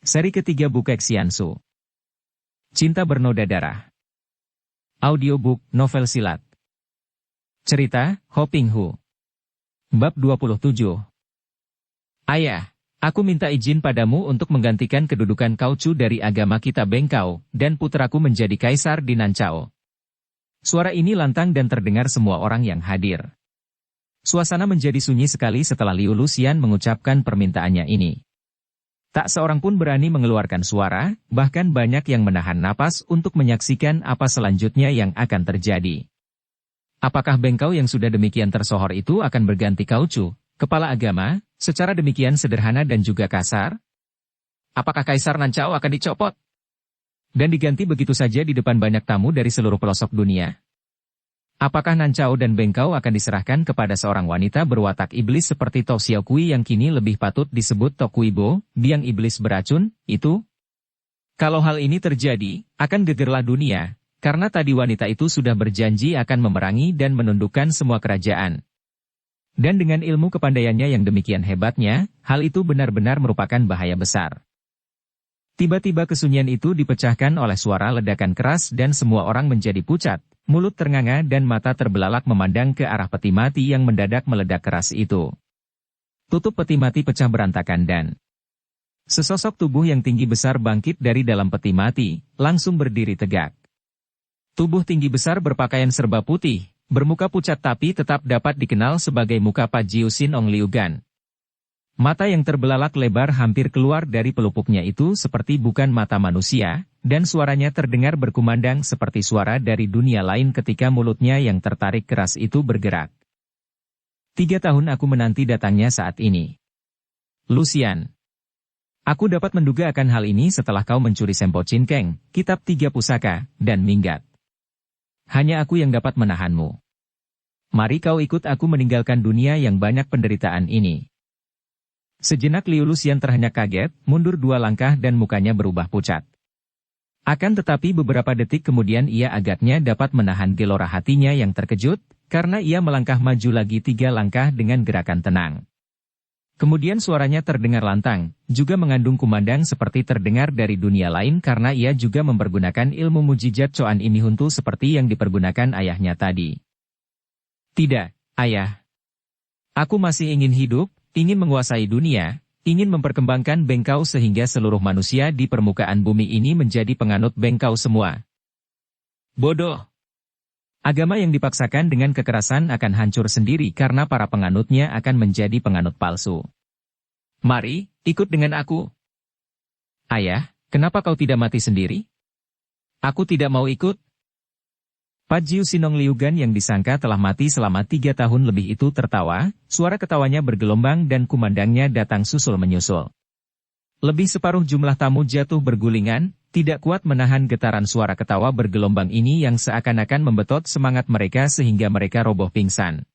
Seri ketiga Bukek Xiansu. Cinta Bernoda Darah. Audiobook, novel silat. Cerita, Ho Ping Hu. Bab 27. Ayah, aku minta izin padamu untuk menggantikan kedudukan Cao Cu dari agama kita Bengkao, dan putraku menjadi kaisar di Nancao. Suara ini lantang dan terdengar semua orang yang hadir. Suasana menjadi sunyi sekali setelah Liu Luxian mengucapkan permintaannya ini. Tak seorang pun berani mengeluarkan suara, bahkan banyak yang menahan napas untuk menyaksikan apa selanjutnya yang akan terjadi. Apakah Bengkao yang sudah demikian tersohor itu akan berganti Cao Cu, kepala agama, secara demikian sederhana dan juga kasar? Apakah Kaisar Nancao akan dicopot dan diganti begitu saja di depan banyak tamu dari seluruh pelosok dunia? Apakah Nancao dan Bengkao akan diserahkan kepada seorang wanita berwatak iblis seperti Tou Xiaokui yang kini lebih patut disebut Tou Kuibo, biang iblis beracun, itu? Kalau hal ini terjadi, akan gegerlah dunia, karena tadi wanita itu sudah berjanji akan memerangi dan menundukkan semua kerajaan. Dan dengan ilmu kepandaiannya yang demikian hebatnya, hal itu benar-benar merupakan bahaya besar. Tiba-tiba kesunyian itu dipecahkan oleh suara ledakan keras dan semua orang menjadi pucat. Mulut ternganga dan mata terbelalak memandang ke arah peti mati yang mendadak meledak keras itu. Tutup peti mati pecah berantakan dan sesosok tubuh yang tinggi besar bangkit dari dalam peti mati, langsung berdiri tegak. Tubuh tinggi besar berpakaian serba putih, bermuka pucat tapi tetap dapat dikenal sebagai muka Pajiu Sin Ong Liu Gan. Mata yang terbelalak lebar hampir keluar dari pelupuknya itu seperti bukan mata manusia, dan suaranya terdengar berkumandang seperti suara dari dunia lain ketika mulutnya yang tertarik keras itu bergerak. 3 tahun aku menanti datangnya saat ini. Luxian. Aku dapat menduga akan hal ini setelah kau mencuri Sempo Chin Keng, kitab 3 pusaka, dan minggat. Hanya aku yang dapat menahanmu. Mari kau ikut aku meninggalkan dunia yang banyak penderitaan ini. Sejenak Liu Luxian terhenyak kaget, mundur 2 langkah dan mukanya berubah pucat. Akan tetapi beberapa detik kemudian ia agaknya dapat menahan gelora hatinya yang terkejut, karena ia melangkah maju lagi 3 langkah dengan gerakan tenang. Kemudian suaranya terdengar lantang, juga mengandung kumandang seperti terdengar dari dunia lain karena ia juga mempergunakan ilmu mujizat Coan ini Huntu seperti yang dipergunakan ayahnya tadi. Tidak, ayah. Aku masih ingin hidup, ingin menguasai dunia, ingin memperkembangkan Bengkao sehingga seluruh manusia di permukaan bumi ini menjadi penganut Bengkao semua. Bodoh. Agama yang dipaksakan dengan kekerasan akan hancur sendiri karena para penganutnya akan menjadi penganut palsu. Mari, ikut dengan aku. Ayah, kenapa kau tidak mati sendiri? Aku tidak mau ikut. Pajiu Sin Ong Liu Gan yang disangka telah mati selama 3 tahun lebih itu tertawa, suara ketawanya bergelombang dan kumandangnya datang susul menyusul. Lebih separuh jumlah tamu jatuh bergulingan, tidak kuat menahan getaran suara ketawa bergelombang ini yang seakan-akan membetot semangat mereka sehingga mereka roboh pingsan.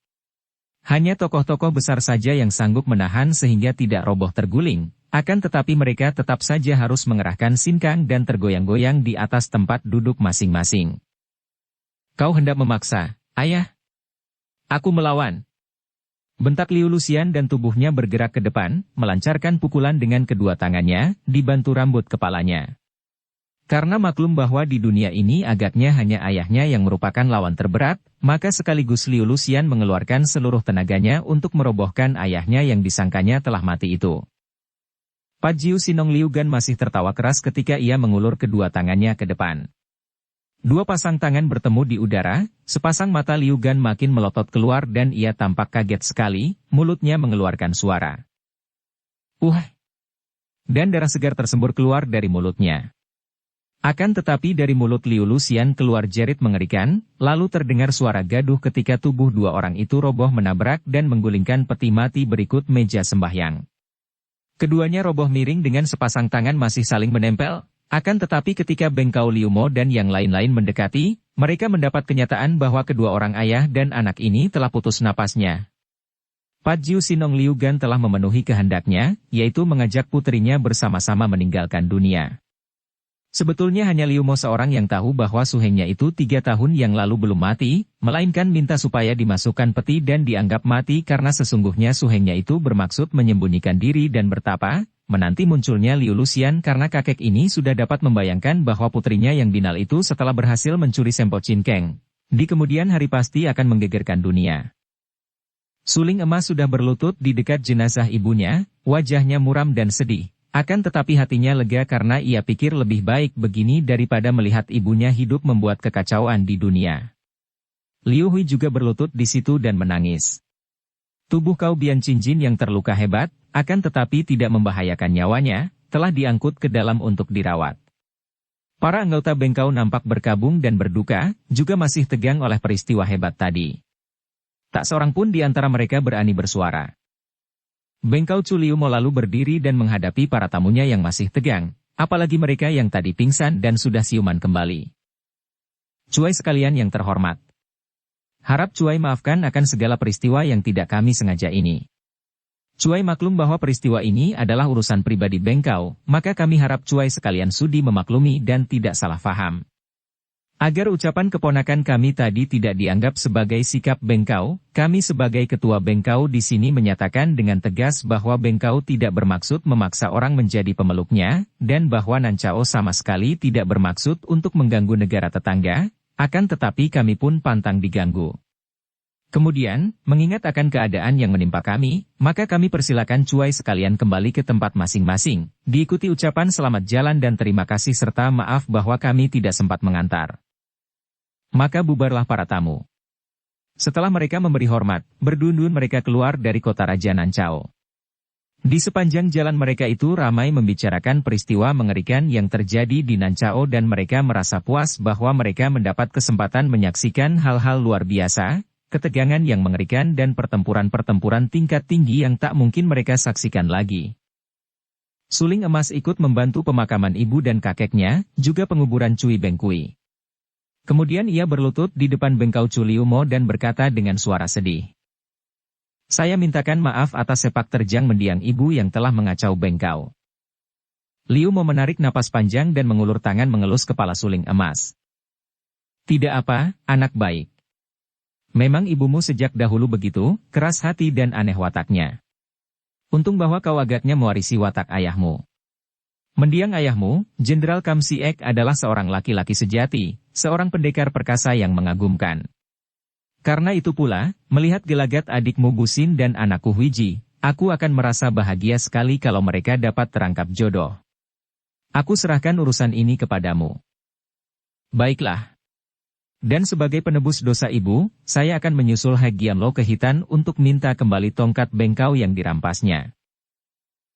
Hanya tokoh-tokoh besar saja yang sanggup menahan sehingga tidak roboh terguling, akan tetapi mereka tetap saja harus mengerahkan sinkang dan tergoyang-goyang di atas tempat duduk masing-masing. Kau hendak memaksa, ayah? Aku melawan. Bentak Liu Luxian dan tubuhnya bergerak ke depan, melancarkan pukulan dengan kedua tangannya, dibantu rambut kepalanya. Karena maklum bahwa di dunia ini agaknya hanya ayahnya yang merupakan lawan terberat, maka sekaligus Liu Luxian mengeluarkan seluruh tenaganya untuk merobohkan ayahnya yang disangkanya telah mati itu. Pajiu Sin Ong Liu Gan masih tertawa keras ketika ia mengulur kedua tangannya ke depan. 2 pasang tangan bertemu di udara, sepasang mata Liu Gan makin melotot keluar dan ia tampak kaget sekali, mulutnya mengeluarkan suara. Dan darah segar tersembur keluar dari mulutnya. Akan tetapi dari mulut Liu Luxian keluar jerit mengerikan, lalu terdengar suara gaduh ketika tubuh 2 orang itu roboh menabrak dan menggulingkan peti mati berikut meja sembahyang. Keduanya roboh miring dengan sepasang tangan masih saling menempel. Akan tetapi ketika Bengkao Liu Mo dan yang lain-lain mendekati, mereka mendapat kenyataan bahwa kedua orang ayah dan anak ini telah putus napasnya. Pajiu Sin Ong Liu Gan telah memenuhi kehendaknya, yaitu mengajak putrinya bersama-sama meninggalkan dunia. Sebetulnya hanya Liu Mo seorang yang tahu bahwa suhengnya itu 3 tahun yang lalu belum mati, melainkan minta supaya dimasukkan peti dan dianggap mati karena sesungguhnya suhengnya itu bermaksud menyembunyikan diri dan bertapa, menanti munculnya Liu Luxian karena kakek ini sudah dapat membayangkan bahwa putrinya yang binal itu setelah berhasil mencuri Sempo Chin Keng, di kemudian hari pasti akan menggegerkan dunia. Suling emas sudah berlutut di dekat jenazah ibunya, wajahnya muram dan sedih. Akan tetapi hatinya lega karena ia pikir lebih baik begini daripada melihat ibunya hidup membuat kekacauan di dunia. Liu Hui juga berlutut di situ dan menangis. Tubuh Kau Bian Cincin yang terluka hebat, akan tetapi tidak membahayakan nyawanya, telah diangkut ke dalam untuk dirawat. Para anggota Bengkau nampak berkabung dan berduka, juga masih tegang oleh peristiwa hebat tadi. Tak seorang pun di antara mereka berani bersuara. Bengkau Chu Liu Mo lalu berdiri dan menghadapi para tamunya yang masih tegang, apalagi mereka yang tadi pingsan dan sudah siuman kembali. Cuai sekalian yang terhormat. Harap Cuai maafkan akan segala peristiwa yang tidak kami sengaja ini. Cuai maklum bahwa peristiwa ini adalah urusan pribadi Bengkau, maka kami harap Cuai sekalian sudi memaklumi dan tidak salah faham. Agar ucapan keponakan kami tadi tidak dianggap sebagai sikap Bengkau, kami sebagai ketua Bengkau di sini menyatakan dengan tegas bahwa Bengkau tidak bermaksud memaksa orang menjadi pemeluknya, dan bahwa Nancao sama sekali tidak bermaksud untuk mengganggu negara tetangga, akan tetapi kami pun pantang diganggu. Kemudian, mengingat akan keadaan yang menimpa kami, maka kami persilakan Cuai sekalian kembali ke tempat masing-masing, diikuti ucapan selamat jalan dan terima kasih serta maaf bahwa kami tidak sempat mengantar. Maka bubarlah para tamu. Setelah mereka memberi hormat, berdundun mereka keluar dari kota Raja Nancao. Di sepanjang jalan mereka itu ramai membicarakan peristiwa mengerikan yang terjadi di Nancao dan mereka merasa puas bahwa mereka mendapat kesempatan menyaksikan hal-hal luar biasa, ketegangan yang mengerikan dan pertempuran-pertempuran tingkat tinggi yang tak mungkin mereka saksikan lagi. Suling emas ikut membantu pemakaman ibu dan kakeknya, juga penguburan Cui Bengkui. Kemudian ia berlutut di depan Bengkau Chu Liu Mo dan berkata dengan suara sedih. Saya mintakan maaf atas sepak terjang mendiang ibu yang telah mengacau Bengkau. Liu Mo menarik napas panjang dan mengulur tangan mengelus kepala suling emas. Tidak apa, anak baik. Memang ibumu sejak dahulu begitu, keras hati dan aneh wataknya. Untung bahwa kau agaknya mewarisi watak ayahmu. Mendiang ayahmu, Jenderal Kam Siek adalah seorang laki-laki sejati, seorang pendekar perkasa yang mengagumkan. Karena itu pula, melihat gelagat adikmu Busin dan anakku Huiji, aku akan merasa bahagia sekali kalau mereka dapat terangkap jodoh. Aku serahkan urusan ini kepadamu. Baiklah. Dan sebagai penebus dosa ibu, saya akan menyusul Hagianlo ke Hitan untuk minta kembali tongkat Bengkau yang dirampasnya.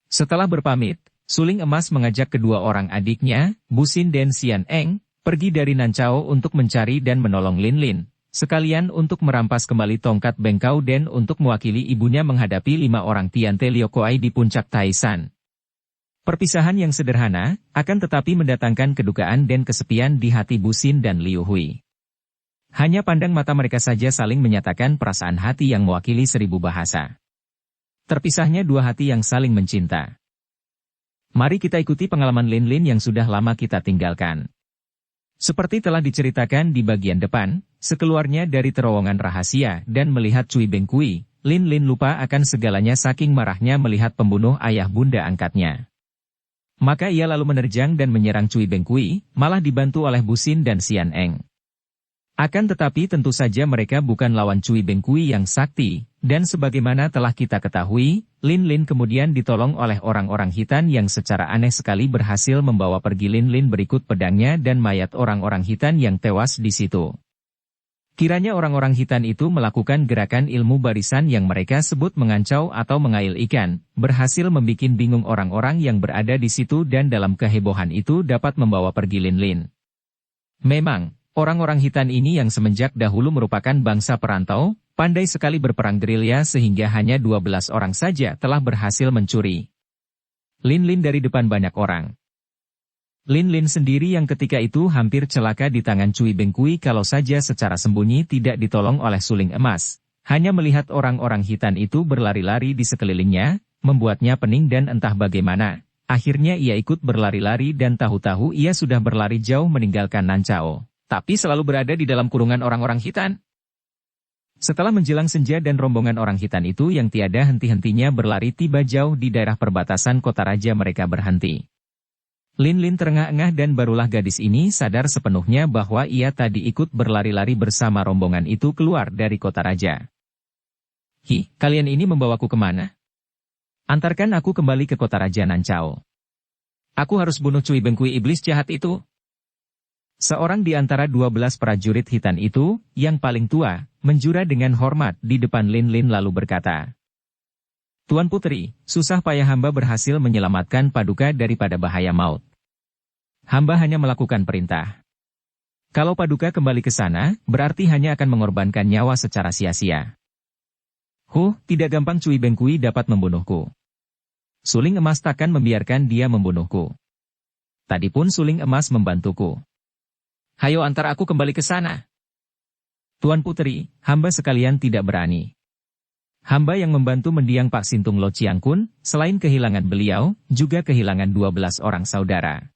Setelah berpamit, Suling Emas mengajak kedua orang adiknya, Busin dan Xian Eng, pergi dari Nancao untuk mencari dan menolong Lin Lin, sekalian untuk merampas kembali tongkat Bengkau dan untuk mewakili ibunya menghadapi 5 orang Tiante Liokoai di puncak Taishan. Perpisahan yang sederhana, akan tetapi mendatangkan kedukaan dan kesepian di hati Busin dan Liu Hui. Hanya pandang mata mereka saja saling menyatakan perasaan hati yang mewakili 1000 bahasa. Terpisahnya dua hati yang saling mencinta. Mari kita ikuti pengalaman Lin Lin yang sudah lama kita tinggalkan. Seperti telah diceritakan di bagian depan, sekeluarnya dari terowongan rahasia dan melihat Cui Bengkui, Lin Lin lupa akan segalanya saking marahnya melihat pembunuh ayah bunda angkatnya. Maka ia lalu menerjang dan menyerang Cui Bengkui, malah dibantu oleh Busin dan Xian Eng. Akan tetapi tentu saja mereka bukan lawan Cui Bengkui yang sakti, dan sebagaimana telah kita ketahui, Lin Lin kemudian ditolong oleh orang-orang Hitan yang secara aneh sekali berhasil membawa pergi Lin Lin berikut pedangnya dan mayat orang-orang Hitan yang tewas di situ. Kiranya orang-orang Hitan itu melakukan gerakan ilmu barisan yang mereka sebut mengancau atau mengail ikan, berhasil membuat bingung orang-orang yang berada di situ dan dalam kehebohan itu dapat membawa pergi Lin Lin. Memang, orang-orang Hitan ini yang semenjak dahulu merupakan bangsa perantau, pandai sekali berperang gerilya sehingga hanya 12 orang saja telah berhasil mencuri Lin Lin dari depan banyak orang. Lin Lin sendiri yang ketika itu hampir celaka di tangan Cui Bengkui kalau saja secara sembunyi tidak ditolong oleh Suling Emas. Hanya melihat orang-orang Hitan itu berlari-lari di sekelilingnya, membuatnya pening dan entah bagaimana. Akhirnya ia ikut berlari-lari dan tahu-tahu ia sudah berlari jauh meninggalkan Nancao. Tapi selalu berada di dalam kurungan orang-orang Hitan. Setelah menjelang senja dan rombongan orang hitam itu yang tiada henti-hentinya berlari tiba jauh di daerah perbatasan kota raja mereka berhenti. Lin Lin terengah-engah dan barulah gadis ini sadar sepenuhnya bahwa ia tadi ikut berlari-lari bersama rombongan itu keluar dari kota raja. Hi, kalian ini membawaku kemana? Antarkan aku kembali ke kota raja Nancao. Aku harus bunuh Cui Bengkui iblis jahat itu. Seorang di antara 12 prajurit hitam itu, yang paling tua, menjura dengan hormat di depan Lin Lin lalu berkata, Tuan Putri, susah payah hamba berhasil menyelamatkan Paduka daripada bahaya maut. Hamba hanya melakukan perintah. Kalau Paduka kembali ke sana, berarti hanya akan mengorbankan nyawa secara sia-sia. Tidak gampang Cui Bengkui dapat membunuhku. Suling emas takkan membiarkan dia membunuhku. Tadi pun suling emas membantuku. Hayo antar aku kembali ke sana. Tuan Putri, hamba sekalian tidak berani. Hamba yang membantu mendiang Pak Sintung Lo Chiang Kun, selain kehilangan beliau, juga kehilangan 12 orang saudara.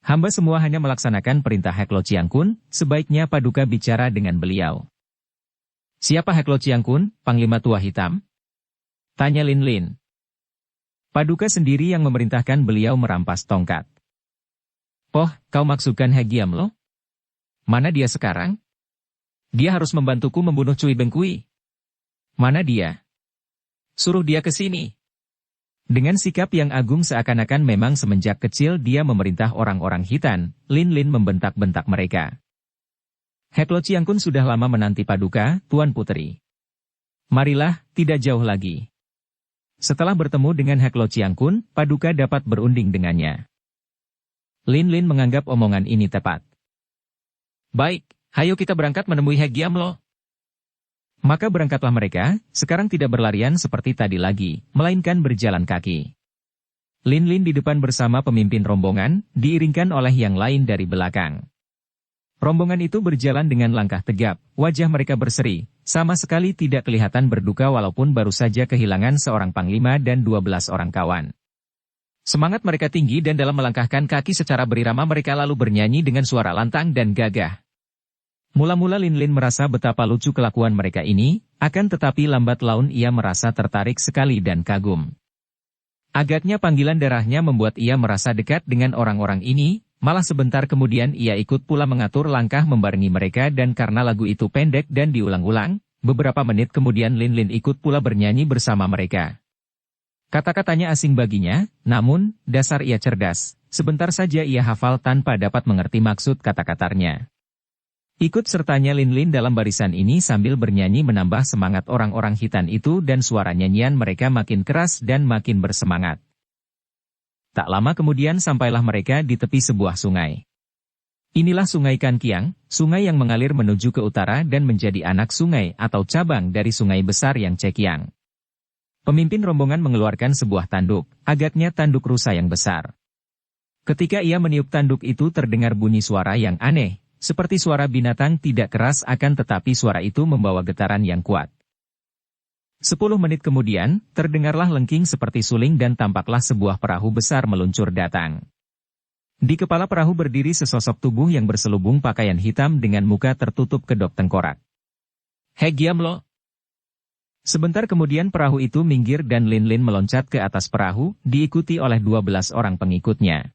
Hamba semua hanya melaksanakan perintah Hek Lo Chiang Kun, sebaiknya Paduka bicara dengan beliau. Siapa Hek Lo Chiang Kun, Panglima Tua Hitam? Tanya Lin Lin. Paduka sendiri yang memerintahkan beliau merampas tongkat. Kau maksudkan Hek Giam Lo? Mana dia sekarang? Dia harus membantuku membunuh Cui Bengkui. Mana dia? Suruh dia ke sini. Dengan sikap yang agung seakan-akan memang semenjak kecil dia memerintah orang-orang hitam, Lin Lin membentak-bentak mereka. Hek Lo Chiang Kun sudah lama menanti Paduka, Tuan Putri. Marilah, tidak jauh lagi. Setelah bertemu dengan Hek Lo Chiang Kun, Paduka dapat berunding dengannya. Lin Lin menganggap omongan ini tepat. Baik, hayo kita berangkat menemui Hek Giam Lo. Maka berangkatlah mereka, sekarang tidak berlarian seperti tadi lagi, melainkan berjalan kaki. Lin Lin di depan bersama pemimpin rombongan, diiringkan oleh yang lain dari belakang. Rombongan itu berjalan dengan langkah tegap, wajah mereka berseri, sama sekali tidak kelihatan berduka walaupun baru saja kehilangan seorang panglima dan 12 orang kawan. Semangat mereka tinggi dan dalam melangkahkan kaki secara berirama mereka lalu bernyanyi dengan suara lantang dan gagah. Mula-mula Lin Lin merasa betapa lucu kelakuan mereka ini, akan tetapi lambat laun ia merasa tertarik sekali dan kagum. Agaknya panggilan darahnya membuat ia merasa dekat dengan orang-orang ini, malah sebentar kemudian ia ikut pula mengatur langkah membarengi mereka dan karena lagu itu pendek dan diulang-ulang, beberapa menit kemudian Lin Lin ikut pula bernyanyi bersama mereka. Kata-katanya asing baginya, namun, dasar ia cerdas, sebentar saja ia hafal tanpa dapat mengerti maksud kata-katanya. Ikut sertanya Lin Lin dalam barisan ini sambil bernyanyi menambah semangat orang-orang hitam itu dan suara nyanyian mereka makin keras dan makin bersemangat. Tak lama kemudian sampailah mereka di tepi sebuah sungai. Inilah Sungai Kan Kiang, sungai yang mengalir menuju ke utara dan menjadi anak sungai atau cabang dari sungai besar yang Cekiang. Pemimpin rombongan mengeluarkan sebuah tanduk, agaknya tanduk rusa yang besar. Ketika ia meniup tanduk itu terdengar bunyi suara yang aneh. Seperti suara binatang tidak keras akan tetapi suara itu membawa getaran yang kuat. 10 menit kemudian, terdengarlah lengking seperti suling dan tampaklah sebuah perahu besar meluncur datang. Di kepala perahu berdiri sesosok tubuh yang berselubung pakaian hitam dengan muka tertutup kedok tengkorak. Hek Giam Lo. Sebentar kemudian perahu itu minggir dan Lin Lin meloncat ke atas perahu, diikuti oleh 12 orang pengikutnya.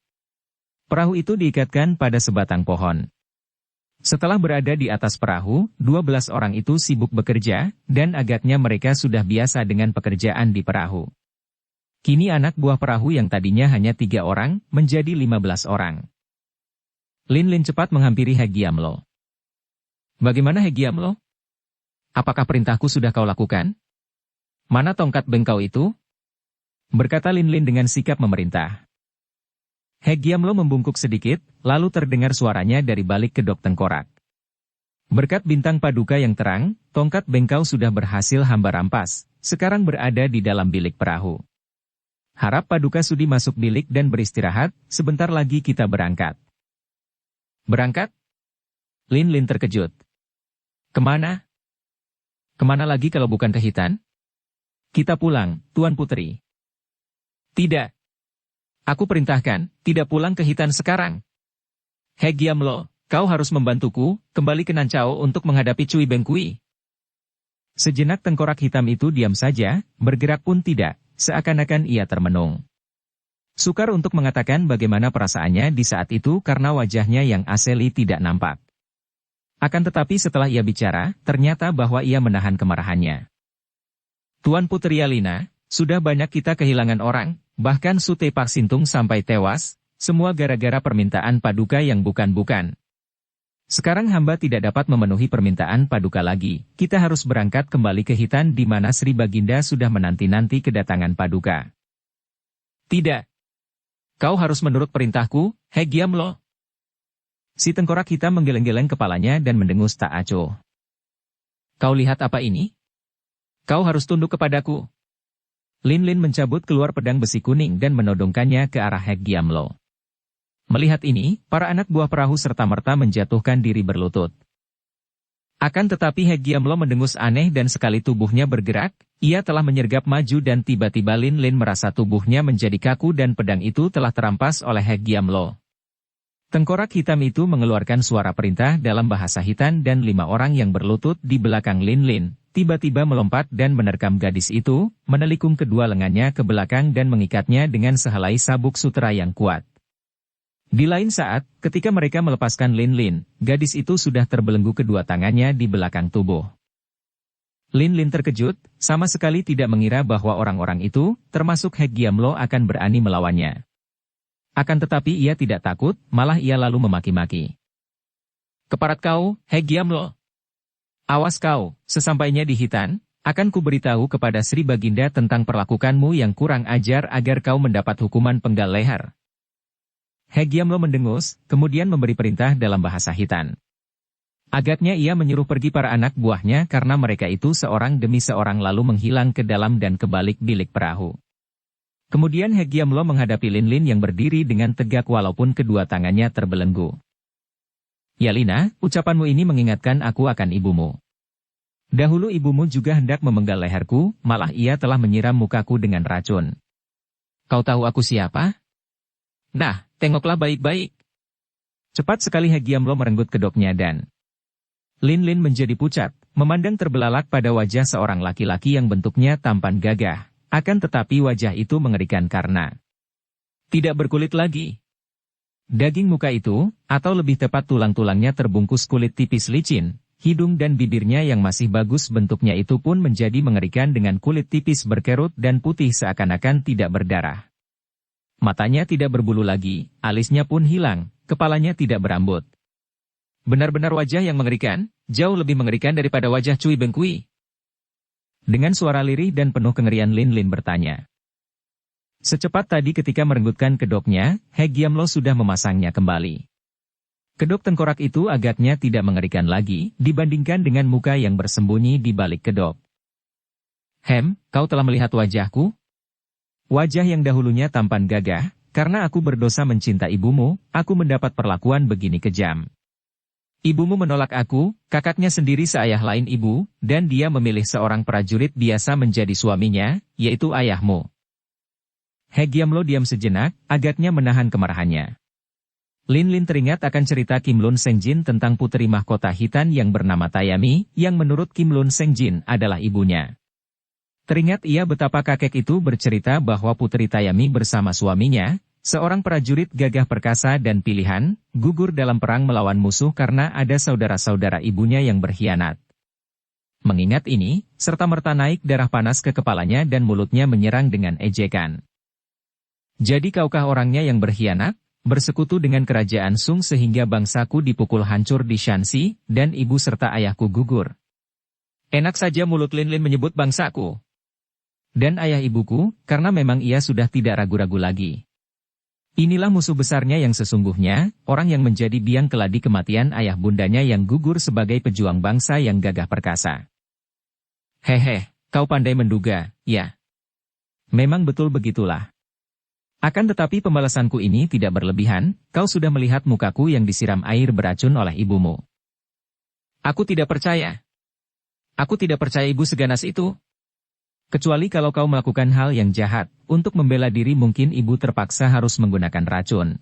Perahu itu diikatkan pada sebatang pohon. Setelah berada di atas perahu, 12 orang itu sibuk bekerja, dan agaknya mereka sudah biasa dengan pekerjaan di perahu. Kini anak buah perahu yang tadinya hanya 3 orang, menjadi 15 orang. Lin Lin cepat menghampiri Hek Giam Lo. Bagaimana Hek Giam Lo? Apakah perintahku sudah kau lakukan? Mana tongkat bengkau itu? Berkata Lin Lin dengan sikap memerintah. Hek Giam Lo membungkuk sedikit, lalu terdengar suaranya dari balik kedok tengkorak. Berkat bintang paduka yang terang, tongkat bengkau sudah berhasil hamba rampas, sekarang berada di dalam bilik perahu. Harap paduka sudi masuk bilik dan beristirahat, sebentar lagi kita berangkat. Berangkat? Lin Lin terkejut. Kemana? Kemana lagi kalau bukan ke Hitan? Kita pulang, Tuan Putri. Tidak. Aku perintahkan, tidak pulang ke Hitan sekarang. Hek Giam Lo, kau harus membantuku, kembali ke Nancao untuk menghadapi Cui Bengkui. Sejenak tengkorak hitam itu diam saja, bergerak pun tidak, seakan-akan ia termenung. Sukar untuk mengatakan bagaimana perasaannya di saat itu karena wajahnya yang asli tidak nampak. Akan tetapi setelah ia bicara, ternyata bahwa ia menahan kemarahannya. Tuan Putri Yalina, sudah banyak kita kehilangan orang, bahkan Sute Pak Sintung sampai tewas, semua gara-gara permintaan Paduka yang bukan-bukan. Sekarang hamba tidak dapat memenuhi permintaan Paduka lagi, kita harus berangkat kembali ke Hitan di mana Sri Baginda sudah menanti-nanti kedatangan Paduka. Tidak. Kau harus menurut perintahku, He Giamlo. Si tengkorak hitam menggeleng-geleng kepalanya dan mendengus tak acuh. Kau lihat apa ini? Kau harus tunduk kepadaku. Lin Lin mencabut keluar pedang besi kuning dan menodongkannya ke arah He Giamlo. Melihat ini, para anak buah perahu serta-merta menjatuhkan diri berlutut. Akan tetapi He Giamlo mendengus aneh dan sekali tubuhnya bergerak, ia telah menyergap maju dan tiba-tiba Lin Lin merasa tubuhnya menjadi kaku dan pedang itu telah terampas oleh He Giamlo. Tengkorak hitam itu mengeluarkan suara perintah dalam bahasa Hitan dan 5 orang yang berlutut di belakang Lin Lin, tiba-tiba melompat dan menerkam gadis itu, menelikung kedua lengannya ke belakang dan mengikatnya dengan sehelai sabuk sutera yang kuat. Di lain saat, ketika mereka melepaskan Lin Lin, gadis itu sudah terbelenggu kedua tangannya di belakang tubuh. Lin Lin terkejut, sama sekali tidak mengira bahwa orang-orang itu, termasuk He Giamlo akan berani melawannya. Akan tetapi ia tidak takut, malah ia lalu memaki-maki. Keparat kau, He Giamlo. Awas kau, sesampainya di Hitan, akan kuberitahu kepada Sri Baginda tentang perlakukanmu yang kurang ajar agar kau mendapat hukuman penggal leher. He Giamlo mendengus, kemudian memberi perintah dalam bahasa Hitan. Agaknya ia menyuruh pergi para anak buahnya karena mereka itu seorang demi seorang lalu menghilang ke dalam dan ke balik bilik perahu. Kemudian He Giamlo menghadapi Lin Lin yang berdiri dengan tegak walaupun kedua tangannya terbelenggu. Yalina, ucapanmu ini mengingatkan aku akan ibumu. Dahulu ibumu juga hendak memenggal leherku, malah ia telah menyiram mukaku dengan racun. Kau tahu aku siapa? Nah, tengoklah baik-baik. Cepat sekali He Giamlo merenggut kedoknya dan Lin Lin menjadi pucat, memandang terbelalak pada wajah seorang laki-laki yang bentuknya tampan gagah, akan tetapi wajah itu mengerikan karena tidak berkulit lagi. Daging muka itu, atau lebih tepat tulang-tulangnya terbungkus kulit tipis licin, hidung dan bibirnya yang masih bagus bentuknya itu pun menjadi mengerikan dengan kulit tipis berkerut dan putih seakan-akan tidak berdarah. Matanya tidak berbulu lagi, alisnya pun hilang, kepalanya tidak berambut. Benar-benar wajah yang mengerikan, jauh lebih mengerikan daripada wajah Cui Bengkui. Dengan suara lirih dan penuh kengerian Lin Lin bertanya. Secepat tadi ketika merenggutkan kedoknya, He Giamlo sudah memasangnya kembali. Kedok tengkorak itu agaknya tidak mengerikan lagi, dibandingkan dengan muka yang bersembunyi di balik kedok. Kau telah melihat wajahku? Wajah yang dahulunya tampan gagah, karena aku berdosa mencinta ibumu, aku mendapat perlakuan begini kejam. Ibumu menolak aku, kakaknya sendiri seayah lain ibu, dan dia memilih seorang prajurit biasa menjadi suaminya, yaitu ayahmu. He Giamlo diam sejenak, agaknya menahan kemarahannya. Lin Lin teringat akan cerita Kim Lun Sengjin tentang putri mahkota Hitan yang bernama Tayami, yang menurut Kim Lun Sengjin adalah ibunya. Teringat ia betapa kakek itu bercerita bahwa Putri Tayami bersama suaminya, seorang prajurit gagah perkasa dan pilihan, gugur dalam perang melawan musuh karena ada saudara-saudara ibunya yang berkhianat. Mengingat ini, serta-merta naik darah panas ke kepalanya dan mulutnya menyerang dengan ejekan. Jadi kaukah orangnya yang berkhianat, bersekutu dengan kerajaan Sung sehingga bangsaku dipukul hancur di Shanxi, dan ibu serta ayahku gugur. Enak saja mulut Lin Lin menyebut bangsaku. Dan ayah ibuku, karena memang ia sudah tidak ragu-ragu lagi. Inilah musuh besarnya yang sesungguhnya, orang yang menjadi biang keladi kematian ayah bundanya yang gugur sebagai pejuang bangsa yang gagah perkasa. Hehe, kau pandai menduga, ya. Memang betul begitulah. Akan tetapi pembalasanku ini tidak berlebihan, kau sudah melihat mukaku yang disiram air beracun oleh ibumu. Aku tidak percaya. Aku tidak percaya ibu seganas itu. Kecuali kalau kau melakukan hal yang jahat, untuk membela diri mungkin ibu terpaksa harus menggunakan racun.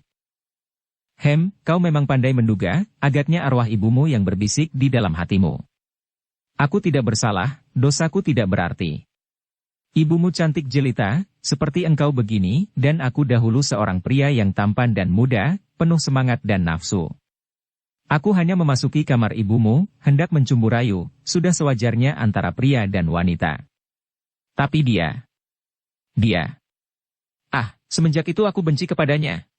Kau memang pandai menduga, agaknya arwah ibumu yang berbisik di dalam hatimu. Aku tidak bersalah, dosaku tidak berarti. Ibumu cantik jelita, seperti engkau begini, dan aku dahulu seorang pria yang tampan dan muda, penuh semangat dan nafsu. Aku hanya memasuki kamar ibumu, hendak mencumbu rayu, sudah sewajarnya antara pria dan wanita. Tapi dia. Semenjak itu aku benci kepadanya.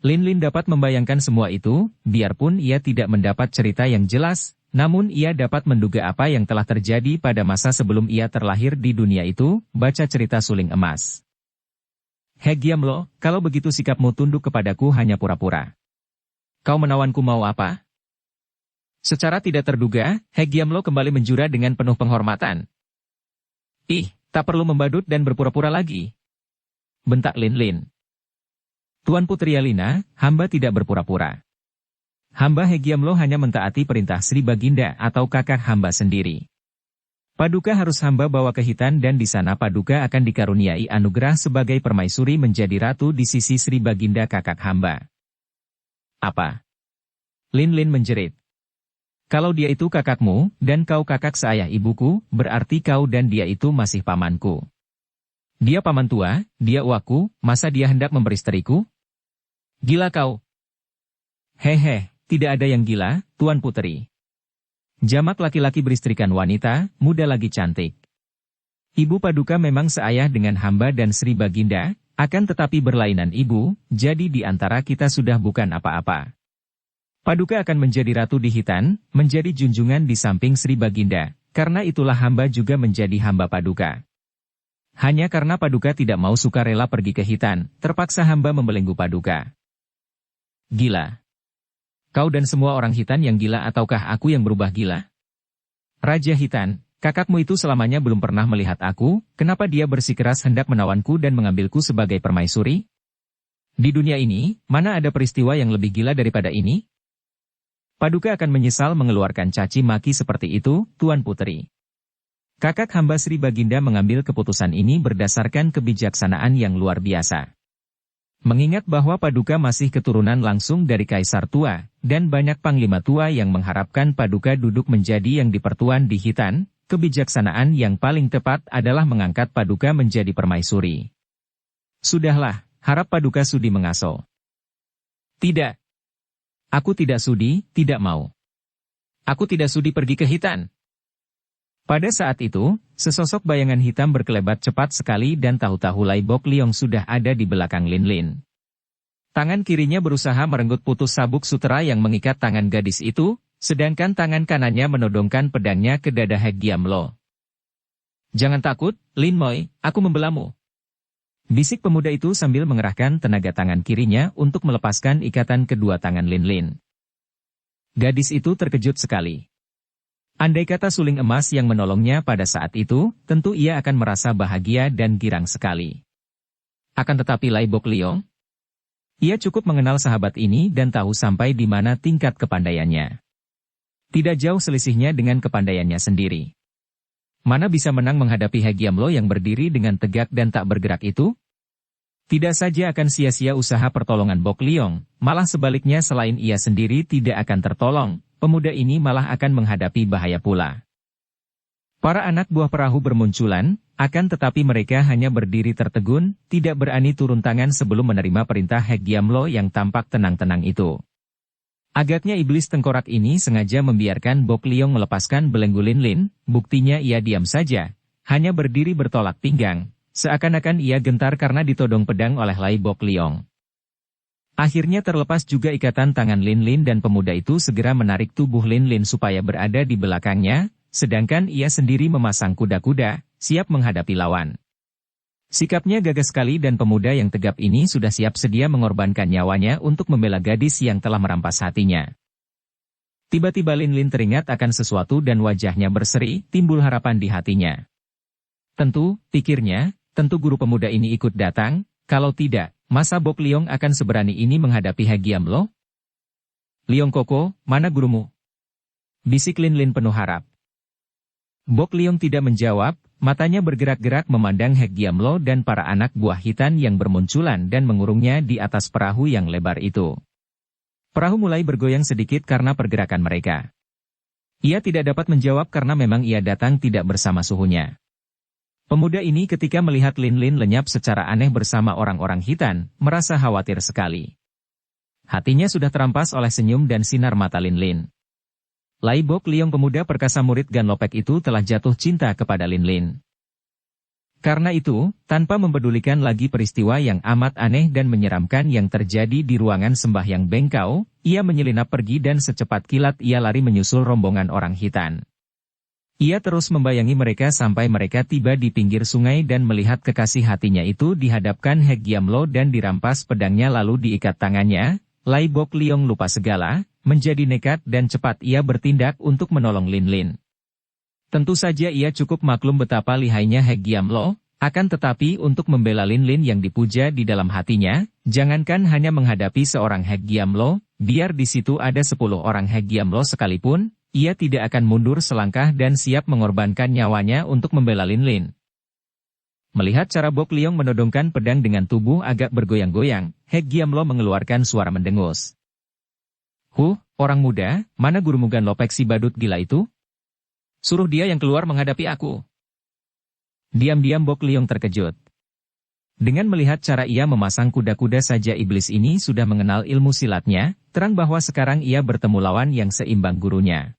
Lin dapat membayangkan semua itu, biarpun ia tidak mendapat cerita yang jelas, namun ia dapat menduga apa yang telah terjadi pada masa sebelum ia terlahir di dunia itu, baca cerita suling emas. Hegiamlo, kalau begitu sikapmu tunduk kepadaku hanya pura-pura. Kau menawanku mau apa? Secara tidak terduga, Hegiamlo kembali menjura dengan penuh penghormatan. Tak perlu membadut dan berpura-pura lagi. Bentak Lin. Tuan Putri Alina, hamba tidak berpura-pura. Hamba Hegiamlo hanya mentaati perintah Sri Baginda atau kakak hamba sendiri. Paduka harus hamba bawa ke Hitan dan di sana Paduka akan dikaruniai anugerah sebagai permaisuri menjadi ratu di sisi Sri Baginda kakak hamba. Apa? Lin menjerit. Kalau dia itu kakakmu, dan kau kakak seayah ibuku, berarti kau dan dia itu masih pamanku. Dia paman tua, dia uaku, masa dia hendak memberiteriku? Gila kau. Hehe, tidak ada yang gila, Tuan Putri. Jamak laki-laki beristrikan wanita, muda lagi cantik. Ibu Paduka memang seayah dengan hamba dan Sri Baginda, akan tetapi berlainan ibu, jadi di antara kita sudah bukan apa-apa. Paduka akan menjadi ratu di Hitan, menjadi junjungan di samping Sri Baginda, karena itulah hamba juga menjadi hamba Paduka. Hanya karena Paduka tidak mau sukarela pergi ke Hitan, terpaksa hamba membelenggu Paduka. Gila. Kau dan semua orang Hitan yang gila ataukah aku yang berubah gila? Raja Hitan, kakakmu itu selamanya belum pernah melihat aku, kenapa dia bersikeras hendak menawanku dan mengambilku sebagai permaisuri? Di dunia ini, mana ada peristiwa yang lebih gila daripada ini? Paduka akan menyesal mengeluarkan caci maki seperti itu, Tuan Putri. Kakak hamba Sri Baginda mengambil keputusan ini berdasarkan kebijaksanaan yang luar biasa. Mengingat bahwa Paduka masih keturunan langsung dari Kaisar tua, dan banyak panglima tua yang mengharapkan Paduka duduk menjadi yang dipertuan di Hitan, kebijaksanaan yang paling tepat adalah mengangkat Paduka menjadi permaisuri. Sudahlah, harap Paduka sudi mengaso. Tidak. Aku tidak sudi, tidak mau. Aku tidak sudi pergi ke Hitan. Pada saat itu, sesosok bayangan hitam berkelebat cepat sekali dan tahu-tahu Lai Bok Liong sudah ada di belakang Lin. Tangan kirinya berusaha merenggut putus sabuk sutera yang mengikat tangan gadis itu, sedangkan tangan kanannya menodongkan pedangnya ke dada Hegiamlo. Jangan takut, Lin Moi, aku membelamu. Bisik pemuda itu sambil mengerahkan tenaga tangan kirinya untuk melepaskan ikatan kedua tangan Lin. Gadis itu terkejut sekali. Andai kata suling emas yang menolongnya pada saat itu, tentu ia akan merasa bahagia dan girang sekali. Akan tetapi Lai Bok Liong? Ia cukup mengenal sahabat ini dan tahu sampai di mana tingkat kepandaiannya. Tidak jauh selisihnya dengan kepandaiannya sendiri. Mana bisa menang menghadapi Hegiamlo yang berdiri dengan tegak dan tak bergerak itu? Tidak saja akan sia-sia usaha pertolongan Bok Liong, malah sebaliknya selain ia sendiri tidak akan tertolong, pemuda ini malah akan menghadapi bahaya pula. Para anak buah perahu bermunculan, akan tetapi mereka hanya berdiri tertegun, tidak berani turun tangan sebelum menerima perintah Hegiamlo yang tampak tenang-tenang itu. Agaknya iblis tengkorak ini sengaja membiarkan Bok Liong melepaskan belenggu Lin, buktinya ia diam saja, hanya berdiri bertolak pinggang, seakan-akan ia gentar karena ditodong pedang oleh Lai Bok Liong. Akhirnya terlepas juga ikatan tangan Lin dan pemuda itu segera menarik tubuh Lin supaya berada di belakangnya, sedangkan ia sendiri memasang kuda-kuda, siap menghadapi lawan. Sikapnya gagah sekali dan pemuda yang tegap ini sudah siap sedia mengorbankan nyawanya untuk membela gadis yang telah merampas hatinya. Tiba-tiba Lin teringat akan sesuatu dan wajahnya berseri, timbul harapan di hatinya. Tentu, pikirnya, tentu guru pemuda ini ikut datang, kalau tidak, masa Bok Liong akan seberani ini menghadapi Hegiamlo? Liong Koko, mana gurumu? Bisik Lin penuh harap. Bok Liong tidak menjawab, matanya bergerak-gerak memandang Hegiamlo dan para anak buah Hitan yang bermunculan dan mengurungnya di atas perahu yang lebar itu. Perahu mulai bergoyang sedikit karena pergerakan mereka. Ia tidak dapat menjawab karena memang ia datang tidak bersama suhunya. Pemuda ini ketika melihat Lin Lin lenyap secara aneh bersama orang-orang hitan, merasa khawatir sekali. Hatinya sudah terampas oleh senyum dan sinar mata Lin Lin. Lai Bok Liong pemuda perkasa murid Gan Lopek itu telah jatuh cinta kepada Lin Lin. Karena itu, tanpa mempedulikan lagi peristiwa yang amat aneh dan menyeramkan yang terjadi di ruangan sembahyang bengkau, ia menyelinap pergi dan secepat kilat ia lari menyusul rombongan orang hitan. Ia terus membayangi mereka sampai mereka tiba di pinggir sungai dan melihat kekasih hatinya itu dihadapkan Hek Giam Lo dan dirampas pedangnya lalu diikat tangannya. Lai Bok Liong lupa segala, menjadi nekat dan cepat ia bertindak untuk menolong Lin Lin. Tentu saja ia cukup maklum betapa lihainya Hek Giam Lo, akan tetapi untuk membela Lin Lin yang dipuja di dalam hatinya, jangankan hanya menghadapi seorang Hek Giam Lo, biar di situ ada 10 orang Hek Giam Lo sekalipun, ia tidak akan mundur selangkah dan siap mengorbankan nyawanya untuk membela Lin Lin. Melihat cara Bok Liong menodongkan pedang dengan tubuh agak bergoyang-goyang, Hek Giam Lo mengeluarkan suara mendengus. Orang muda, mana gurumu Gan Lopek si badut gila itu? Suruh dia yang keluar menghadapi aku. Diam-diam Bok Liong terkejut. Dengan melihat cara ia memasang kuda-kuda saja iblis ini sudah mengenal ilmu silatnya, terang bahwa sekarang ia bertemu lawan yang seimbang gurunya.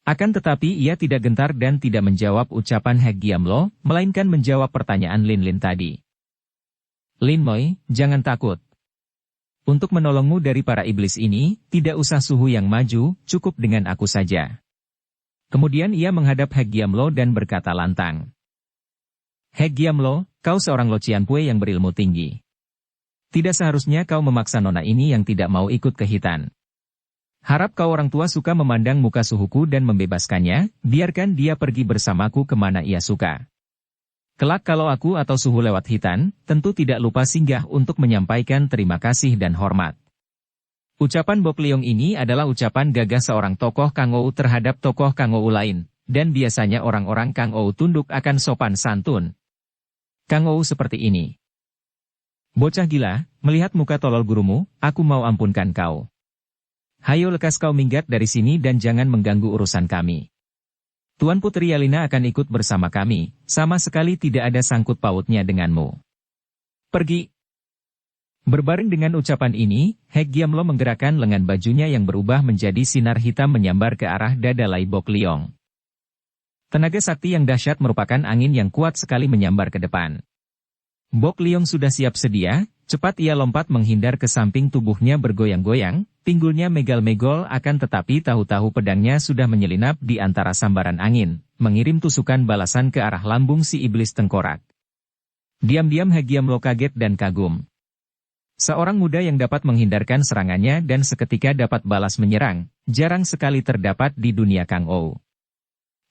Akan tetapi ia tidak gentar dan tidak menjawab ucapan Hek Giam Lo, melainkan menjawab pertanyaan Lin Lin tadi. Lin Moi, jangan takut. Untuk menolongmu dari para iblis ini, tidak usah suhu yang maju, cukup dengan aku saja. Kemudian ia menghadap Hek Giam Lo dan berkata lantang. Hek Giam Lo, kau seorang Lo Cian Pue yang berilmu tinggi. Tidak seharusnya kau memaksa nona ini yang tidak mau ikut ke hitan. Harap kau orang tua suka memandang muka suhuku dan membebaskannya, biarkan dia pergi bersamaku kemana ia suka. Kelak kalau aku atau suhu lewat hitan, tentu tidak lupa singgah untuk menyampaikan terima kasih dan hormat. Ucapan Bok Liong ini adalah ucapan gagah seorang tokoh Kang Ou terhadap tokoh Kang Ou lain, dan biasanya orang-orang Kang Ou tunduk akan sopan santun. Kang Ou seperti ini. Bocah gila, melihat muka tolol gurumu, aku mau ampunkan kau. Hayo lekas kau minggat dari sini dan jangan mengganggu urusan kami. Tuan Putri Yalina akan ikut bersama kami, sama sekali tidak ada sangkut pautnya denganmu. Pergi. Berbaring dengan ucapan ini, Hek Giam Lo menggerakkan lengan bajunya yang berubah menjadi sinar hitam menyambar ke arah dada Lai Bok Liong. Tenaga sakti yang dahsyat merupakan angin yang kuat sekali menyambar ke depan. Bok Liong sudah siap sedia, cepat ia lompat menghindar ke samping tubuhnya bergoyang-goyang, pinggulnya megal-megol akan tetapi tahu-tahu pedangnya sudah menyelinap di antara sambaran angin, mengirim tusukan balasan ke arah lambung si iblis tengkorak. Diam-diam Hek Giam Lo kaget dan kagum. Seorang muda yang dapat menghindarkan serangannya dan seketika dapat balas menyerang, jarang sekali terdapat di dunia Kang Ou.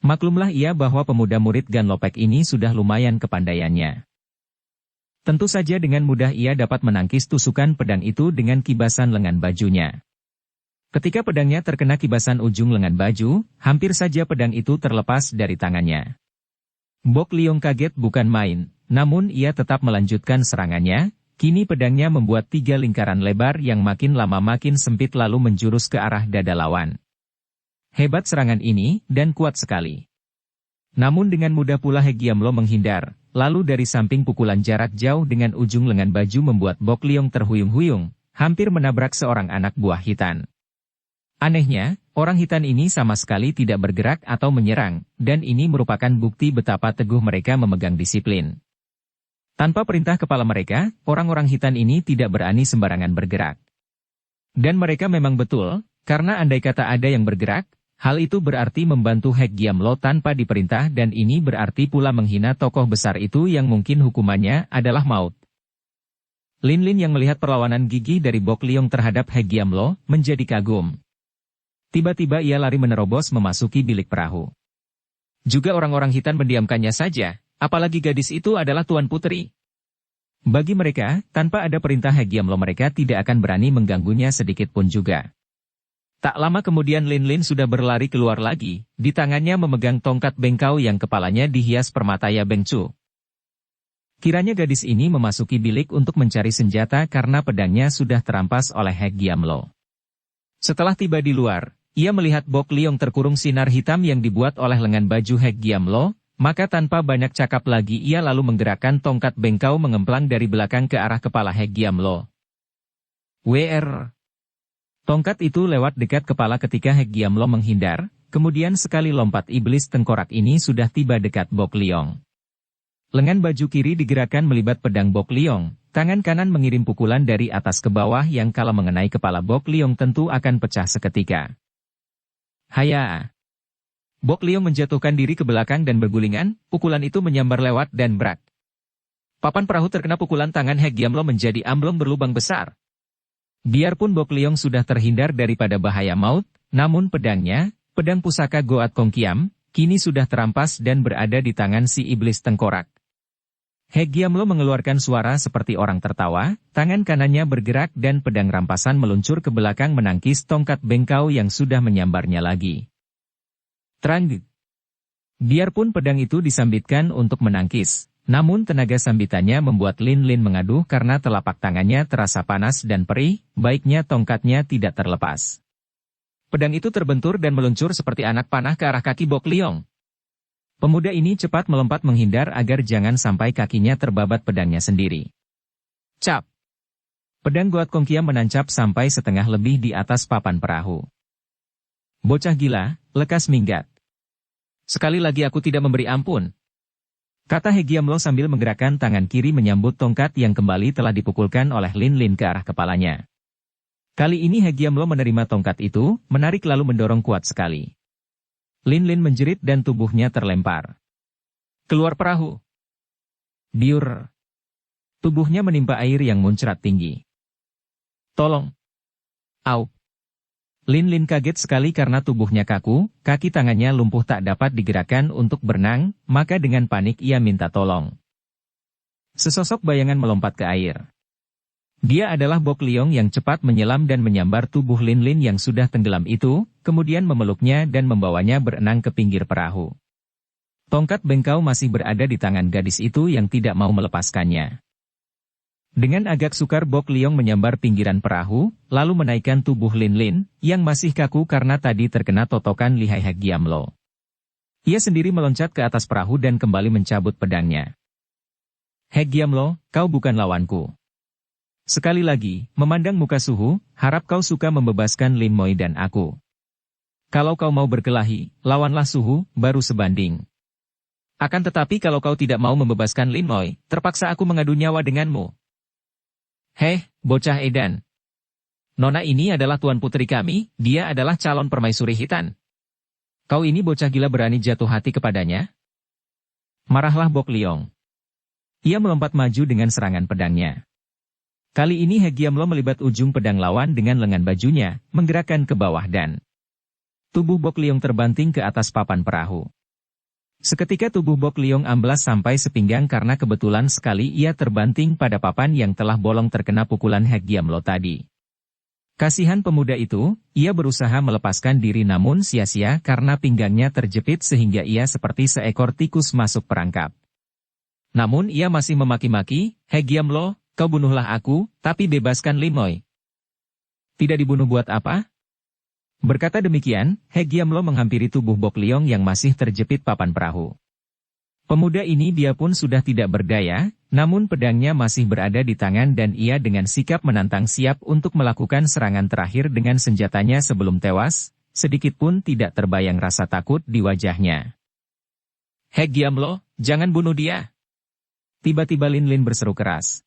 Maklumlah ia bahwa pemuda murid Gan Lopek ini sudah lumayan kepandaiannya. Tentu saja dengan mudah ia dapat menangkis tusukan pedang itu dengan kibasan lengan bajunya. Ketika pedangnya terkena kibasan ujung lengan baju, hampir saja pedang itu terlepas dari tangannya. Bok Liong kaget bukan main, namun ia tetap melanjutkan serangannya, kini pedangnya membuat 3 lingkaran lebar yang makin lama makin sempit lalu menjurus ke arah dada lawan. Hebat serangan ini, dan kuat sekali. Namun dengan mudah pula Hek Giam Lo menghindar, lalu dari samping pukulan jarak jauh dengan ujung lengan baju membuat Bok Liong terhuyung-huyung, hampir menabrak seorang anak buah hitan. Anehnya, orang hitan ini sama sekali tidak bergerak atau menyerang, dan ini merupakan bukti betapa teguh mereka memegang disiplin. Tanpa perintah kepala mereka, orang-orang hitan ini tidak berani sembarangan bergerak. Dan mereka memang betul, karena andai kata ada yang bergerak, hal itu berarti membantu Hek Giam Lo tanpa diperintah dan ini berarti pula menghina tokoh besar itu yang mungkin hukumannya adalah maut. Lin Lin yang melihat perlawanan gigih dari Bok Liong terhadap Hek Giam Lo, menjadi kagum. Tiba-tiba ia lari menerobos memasuki bilik perahu. Juga orang-orang hitan mendiamkannya saja, apalagi gadis itu adalah Tuan Putri. Bagi mereka, tanpa ada perintah Hek Giam Lo mereka tidak akan berani mengganggunya sedikit pun juga. Tak lama kemudian Lin Lin sudah berlari keluar lagi, di tangannya memegang tongkat bengkau yang kepalanya dihias permata Ya Beng Cu. Kiranya gadis ini memasuki bilik untuk mencari senjata karena pedangnya sudah terampas oleh Hek Giam Lo. Setelah tiba di luar, ia melihat Bok Liong terkurung sinar hitam yang dibuat oleh lengan baju Hek Giam Lo, maka tanpa banyak cakap lagi ia lalu menggerakkan tongkat bengkau mengemplang dari belakang ke arah kepala Hek Giam Lo. WR. Tongkat itu lewat dekat kepala ketika Hek Giam Lo menghindar, kemudian sekali lompat iblis tengkorak ini sudah tiba dekat Bok Liong. Lengan baju kiri digerakkan melibat pedang Bok Liong, tangan kanan mengirim pukulan dari atas ke bawah yang kalau mengenai kepala Bok Liong tentu akan pecah seketika. Haya! Bok Liong menjatuhkan diri ke belakang dan bergulingan, pukulan itu menyambar lewat dan brak. Papan perahu terkena pukulan tangan Hek Giam Lo menjadi amblong berlubang besar. Biarpun Bok Liong sudah terhindar daripada bahaya maut, namun pedang pusaka Goat Kong Kiam, kini sudah terampas dan berada di tangan si iblis tengkorak. Hek Giam Lo mengeluarkan suara seperti orang tertawa, tangan kanannya bergerak dan pedang rampasan meluncur ke belakang menangkis tongkat bengkau yang sudah menyambarnya lagi. Trang! Biarpun pedang itu disambitkan untuk menangkis, namun tenaga sambitannya membuat Lin Lin mengaduh karena telapak tangannya terasa panas dan perih, baiknya tongkatnya tidak terlepas. Pedang itu terbentur dan meluncur seperti anak panah ke arah kaki Bok Liong. Pemuda ini cepat melompat menghindar agar jangan sampai kakinya terbabat pedangnya sendiri. Cap! Pedang Goat Kong Kiam menancap sampai setengah lebih di atas papan perahu. Bocah gila, lekas minggat. Sekali lagi aku tidak memberi ampun. Kata Hek Giam Lo sambil menggerakkan tangan kiri menyambut tongkat yang kembali telah dipukulkan oleh Lin Lin ke arah kepalanya. Kali ini Hek Giam Lo menerima tongkat itu, menarik lalu mendorong kuat sekali. Lin Lin menjerit dan tubuhnya terlempar. Keluar perahu. Biur. Tubuhnya menimpa air yang muncrat tinggi. Tolong. Au. Lin Lin kaget sekali karena tubuhnya kaku, kaki tangannya lumpuh tak dapat digerakkan untuk berenang, maka dengan panik ia minta tolong. Sesosok bayangan melompat ke air. Dia adalah Bok Liong yang cepat menyelam dan menyambar tubuh Lin Lin yang sudah tenggelam itu, kemudian memeluknya dan membawanya berenang ke pinggir perahu. Tongkat bengkau masih berada di tangan gadis itu yang tidak mau melepaskannya. Dengan agak sukar Bok Liong menyambar pinggiran perahu, lalu menaikkan tubuh Lin Lin, yang masih kaku karena tadi terkena totokan lihai Hek Giam Lo. Ia sendiri meloncat ke atas perahu dan kembali mencabut pedangnya. Hek Giam Lo, kau bukan lawanku. Sekali lagi, memandang muka Suhu, harap kau suka membebaskan Lin Moi dan aku. Kalau kau mau berkelahi, lawanlah Suhu, baru sebanding. Akan tetapi kalau kau tidak mau membebaskan Lin Moi, terpaksa aku mengadu nyawa denganmu. Heh, bocah edan. Nona ini adalah tuan putri kami, dia adalah calon permaisuri Hitan. Kau ini bocah gila berani jatuh hati kepadanya? Marahlah Bok Liong. Ia melompat maju dengan serangan pedangnya. Kali ini Hek Giam Lo melibat ujung pedang lawan dengan lengan bajunya, menggerakkan ke bawah dan tubuh Bok Liong terbanting ke atas papan perahu. Seketika tubuh Bok Liong amblas sampai sepinggang karena kebetulan sekali ia terbanting pada papan yang telah bolong terkena pukulan Hek Giam Lo tadi. Kasihan pemuda itu, ia berusaha melepaskan diri namun sia-sia karena pinggangnya terjepit sehingga ia seperti seekor tikus masuk perangkap. Namun ia masih memaki-maki, Hek Giam Lo, kau bunuhlah aku, tapi bebaskan Lin Moi. Tidak dibunuh buat apa? Berkata demikian, Hek Giam Lo menghampiri tubuh Bok Liong yang masih terjepit papan perahu. Pemuda ini dia pun sudah tidak berdaya, namun pedangnya masih berada di tangan dan ia dengan sikap menantang siap untuk melakukan serangan terakhir dengan senjatanya sebelum tewas, sedikit pun tidak terbayang rasa takut di wajahnya. Hek Giam Lo, jangan bunuh dia. Tiba-tiba Lin Lin berseru keras.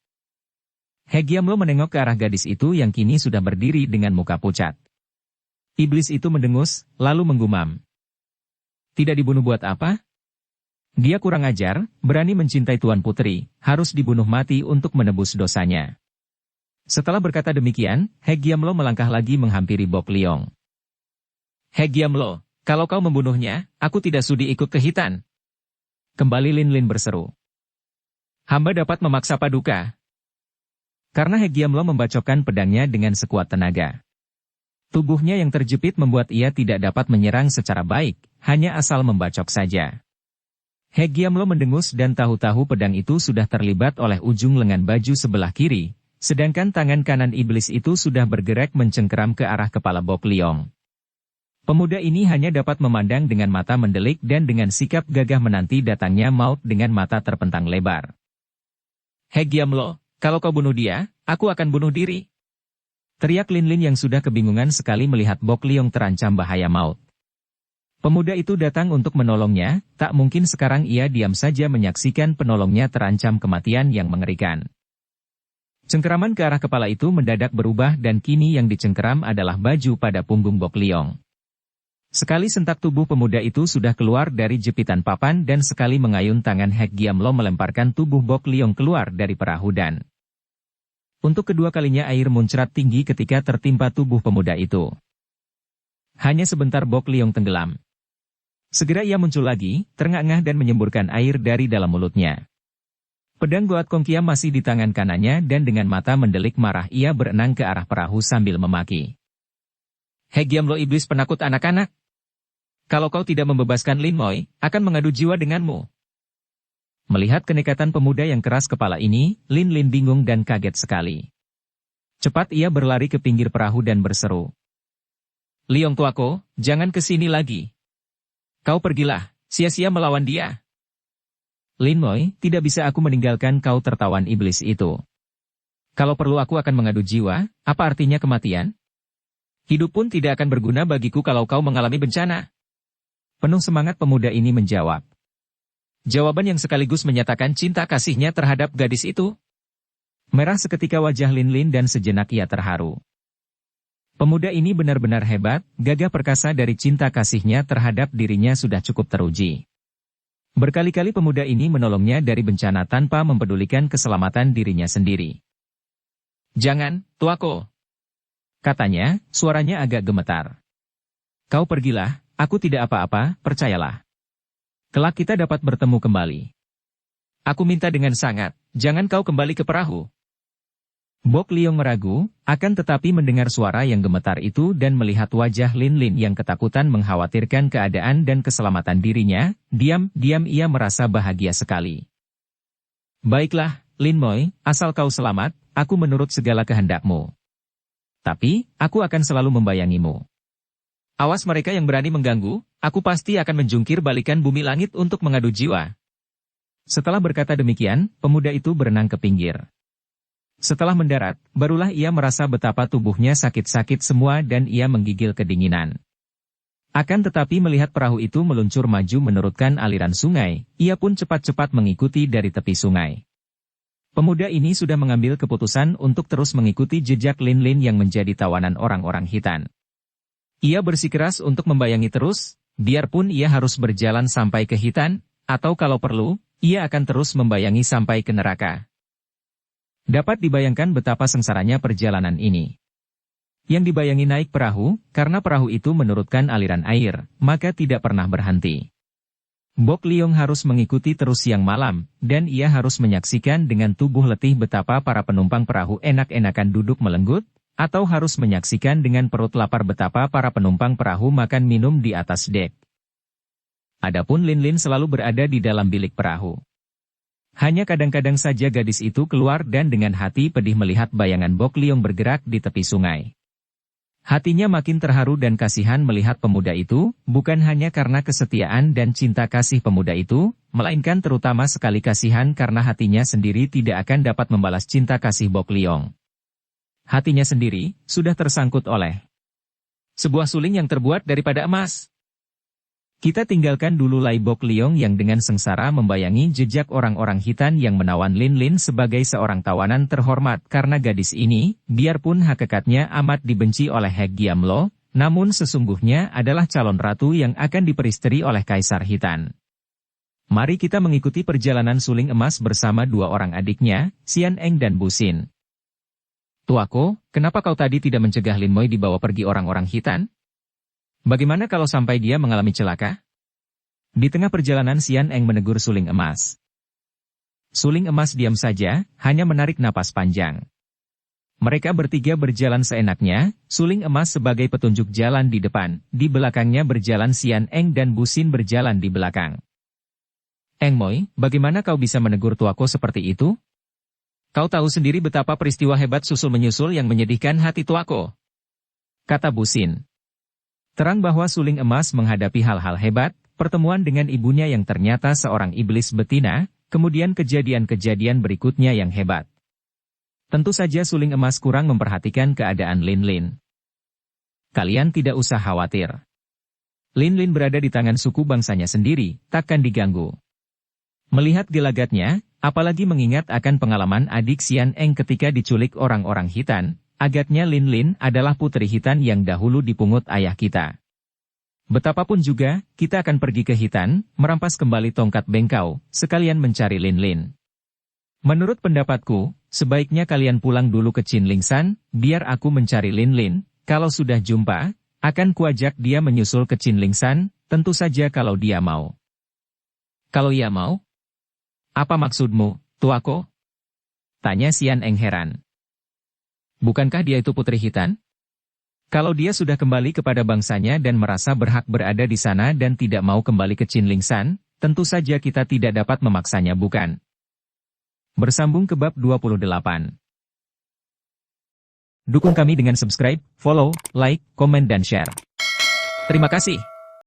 Hek Giam Lo menengok ke arah gadis itu yang kini sudah berdiri dengan muka pucat. Iblis itu mendengus, lalu menggumam. Tidak dibunuh buat apa? Dia kurang ajar, berani mencintai Tuan Putri, harus dibunuh mati untuk menebus dosanya. Setelah berkata demikian, Hek Giam Lo melangkah lagi menghampiri Bok Liong. Hek Giam Lo, kalau kau membunuhnya, aku tidak sudi ikut ke Hitan. Kembali Lin Lin berseru. Hamba dapat memaksa Paduka. Karena Hek Giam Lo membacokkan pedangnya dengan sekuat tenaga. Tubuhnya yang terjepit membuat ia tidak dapat menyerang secara baik, hanya asal membacok saja. Hek Giam Lo mendengus dan tahu-tahu pedang itu sudah terlibat oleh ujung lengan baju sebelah kiri, sedangkan tangan kanan iblis itu sudah bergerak mencengkeram ke arah kepala Bok Liong. Pemuda ini hanya dapat memandang dengan mata mendelik dan dengan sikap gagah menanti datangnya maut dengan mata terpentang lebar. "He Giamlo, kalau kau bunuh dia, aku akan bunuh diri." Teriak Lin Lin yang sudah kebingungan sekali melihat Bok Liong terancam bahaya maut. Pemuda itu datang untuk menolongnya, tak mungkin sekarang ia diam saja menyaksikan penolongnya terancam kematian yang mengerikan. Cengkeraman ke arah kepala itu mendadak berubah dan kini yang dicengkeram adalah baju pada punggung Bok Liong. Sekali sentak tubuh pemuda itu sudah keluar dari jepitan papan dan sekali mengayun tangan Hek Giamlo melemparkan tubuh Bok Liong keluar dari perahu dan untuk kedua kalinya air muncrat tinggi ketika tertimpa tubuh pemuda itu. Hanya sebentar Bok Liong tenggelam. Segera ia muncul lagi, terengah-engah dan menyemburkan air dari dalam mulutnya. Pedang Goat Kong Kiam masih di tangan kanannya dan dengan mata mendelik marah ia berenang ke arah perahu sambil memaki. "He Giamlo iblis penakut anak-anak. Kalau kau tidak membebaskan Lin Moi, akan mengadu jiwa denganmu." Melihat kenekatan pemuda yang keras kepala ini, Lin Lin bingung dan kaget sekali. Cepat ia berlari ke pinggir perahu dan berseru, "Liong tuaku, jangan ke sini lagi. Kau pergilah, sia-sia melawan dia." "Lin Moi, tidak bisa aku meninggalkan kau," tertawan iblis itu. "Kalau perlu aku akan mengadu jiwa, apa artinya kematian? Hidup pun tidak akan berguna bagiku kalau kau mengalami bencana." Penuh semangat pemuda ini menjawab. Jawaban yang sekaligus menyatakan cinta kasihnya terhadap gadis itu. Merah seketika wajah Lin Lin dan sejenak ia terharu. Pemuda ini benar-benar hebat, gagah perkasa dari cinta kasihnya terhadap dirinya sudah cukup teruji. Berkali-kali pemuda ini menolongnya dari bencana tanpa mempedulikan keselamatan dirinya sendiri. "Jangan, tuaku," katanya, suaranya agak gemetar. "Kau pergilah, aku tidak apa-apa, percayalah. Kelak kita dapat bertemu kembali. Aku minta dengan sangat, jangan kau kembali ke perahu." Bok Liong meragu, akan tetapi mendengar suara yang gemetar itu dan melihat wajah Lin Lin yang ketakutan mengkhawatirkan keadaan dan keselamatan dirinya, diam-diam ia merasa bahagia sekali. "Baiklah, Lin Moi, asal kau selamat, aku menurut segala kehendakmu. Tapi, aku akan selalu membayangimu. Awas mereka yang berani mengganggu, aku pasti akan menjungkir balikan bumi langit untuk mengadu jiwa." Setelah berkata demikian, pemuda itu berenang ke pinggir. Setelah mendarat, barulah ia merasa betapa tubuhnya sakit-sakit semua dan ia menggigil kedinginan. Akan tetapi melihat perahu itu meluncur maju menurutkan aliran sungai, ia pun cepat-cepat mengikuti dari tepi sungai. Pemuda ini sudah mengambil keputusan untuk terus mengikuti jejak Lin Lin yang menjadi tawanan orang-orang hitam. Ia bersikeras untuk membayangi terus, biarpun ia harus berjalan sampai ke hitam, atau kalau perlu, ia akan terus membayangi sampai ke neraka. Dapat dibayangkan betapa sengsaranya perjalanan ini. Yang dibayangi naik perahu, karena perahu itu menurutkan aliran air, maka tidak pernah berhenti. Bok Liong harus mengikuti terus siang malam, dan ia harus menyaksikan dengan tubuh letih betapa para penumpang perahu enak-enakan duduk melenggut, atau harus menyaksikan dengan perut lapar betapa para penumpang perahu makan minum di atas dek. Adapun Lin Lin selalu berada di dalam bilik perahu. Hanya kadang-kadang saja gadis itu keluar dan dengan hati pedih melihat bayangan Bok Liong bergerak di tepi sungai. Hatinya makin terharu dan kasihan melihat pemuda itu, bukan hanya karena kesetiaan dan cinta kasih pemuda itu, melainkan terutama sekali kasihan karena hatinya sendiri tidak akan dapat membalas cinta kasih Bok Liong. Hatinya sendiri, sudah tersangkut oleh sebuah suling yang terbuat daripada emas. Kita tinggalkan dulu Lai Bok Liong yang dengan sengsara membayangi jejak orang-orang hitam yang menawan Lin Lin sebagai seorang tawanan terhormat karena gadis ini, biarpun hakikatnya amat dibenci oleh Hek Giamlo, namun sesungguhnya adalah calon ratu yang akan diperistri oleh Kaisar Hitam. Mari kita mengikuti perjalanan suling emas bersama dua orang adiknya, Xian Eng dan Bu Xin. "Tuaku, kenapa kau tadi tidak mencegah Lin Moi dibawa pergi orang-orang hitam? Bagaimana kalau sampai dia mengalami celaka?" Di tengah perjalanan Xian Eng menegur suling emas. Suling emas diam saja, hanya menarik napas panjang. Mereka bertiga berjalan seenaknya, suling emas sebagai petunjuk jalan di depan, di belakangnya berjalan Xian Eng dan Bu Xin berjalan di belakang. "Eng Moi, bagaimana kau bisa menegur tuaku seperti itu? Kau tahu sendiri betapa peristiwa hebat susul-menyusul yang menyedihkan hati tuaku," kata Bu Xin. Terang bahwa suling emas menghadapi hal-hal hebat, pertemuan dengan ibunya yang ternyata seorang iblis betina, kemudian kejadian-kejadian berikutnya yang hebat. Tentu saja suling emas kurang memperhatikan keadaan Lin Lin. Kalian tidak usah khawatir. Lin Lin berada di tangan suku bangsanya sendiri, takkan diganggu. Melihat gelagatnya, apalagi mengingat akan pengalaman adik Xian Eng ketika diculik orang-orang Hitan, agaknya Lin Lin adalah putri Hitan yang dahulu dipungut ayah kita. Betapapun juga, kita akan pergi ke Hitan, merampas kembali tongkat bengkau, sekalian mencari Lin Lin. Menurut pendapatku, sebaiknya kalian pulang dulu ke Qinlingshan, biar aku mencari Lin Lin. Kalau sudah jumpa, akan kuajak dia menyusul ke Qinlingshan, tentu saja kalau dia mau. Kalau ia mau? Apa maksudmu, tuako? Tanya Xian Eng heran. Bukankah dia itu putri Hitan? Kalau dia sudah kembali kepada bangsanya dan merasa berhak berada di sana dan tidak mau kembali ke Qinlingshan, tentu saja kita tidak dapat memaksanya, bukan? Bersambung ke bab 28. Dukung kami dengan subscribe, follow, like, komen dan share. Terima kasih.